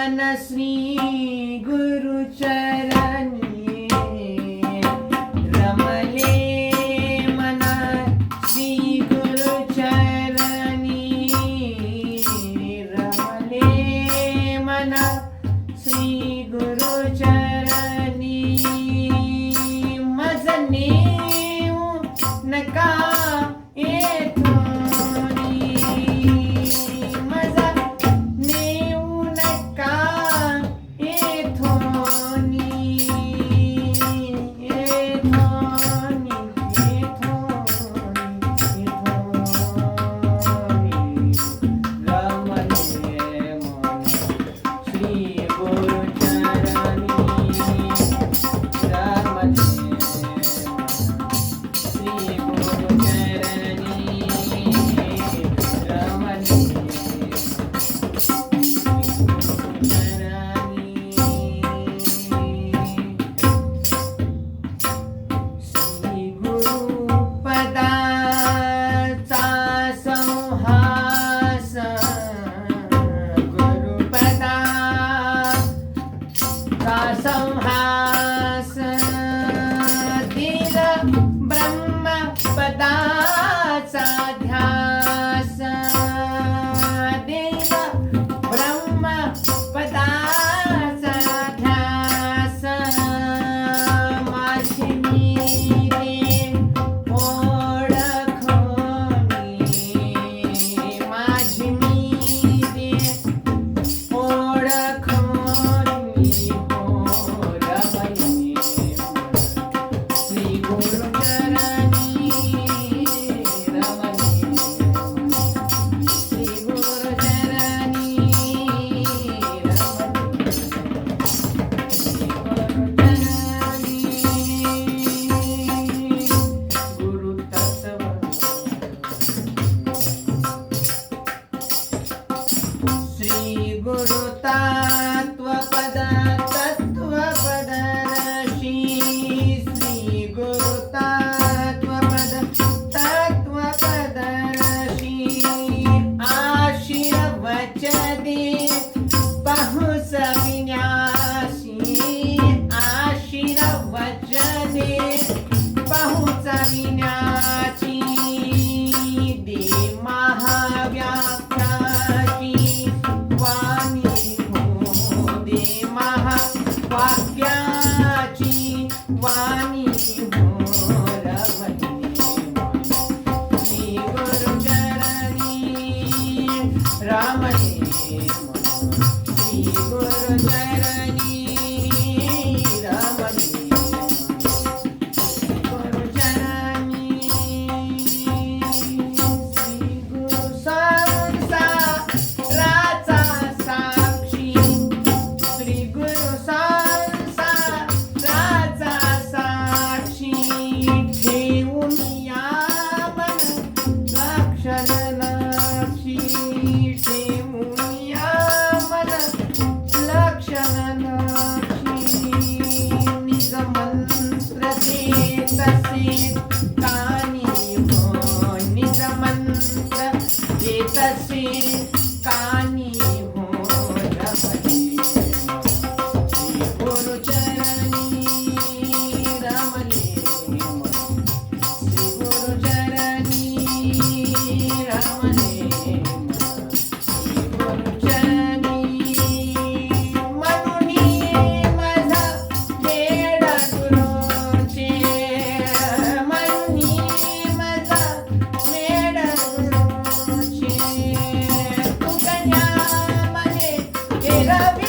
मन श्री गुरुचरणी रमले मन श्री गुरुचरणी रमले मन श्री गुरुचरणी मज नेऊ नका संहास दिल ब्रह्मपदाचा ध्यास दिल ब्रह्मपदाचा ध्यास माझी मी ओळखोनी माझी मी ओळखोनी गुरु तत्वपद तत्वपदर्शी श्री गुरु तत्वपद तत्वपदर्शी आशीर्वचने बहुस विन्यासी आशीर्वचने बहुस विन्यासी दे महाव्याख्याची वाक्याची वाणी हो रमणी श्री गुरुचरणी रमणे श्री गुरुचरणी रमणे गुरुचरणी श्री गुरु संसाराचा साक्षी श्री गुरु तसे कानी हो रमणे श्री गुरुचरणी रमणे श्री गुरुचरणी रमणे श्री गुरुचरणी मनुनी माझा वेड गुरुचे मनुनी माझा वेड गुरुचे तुकण्या मध्ये रवी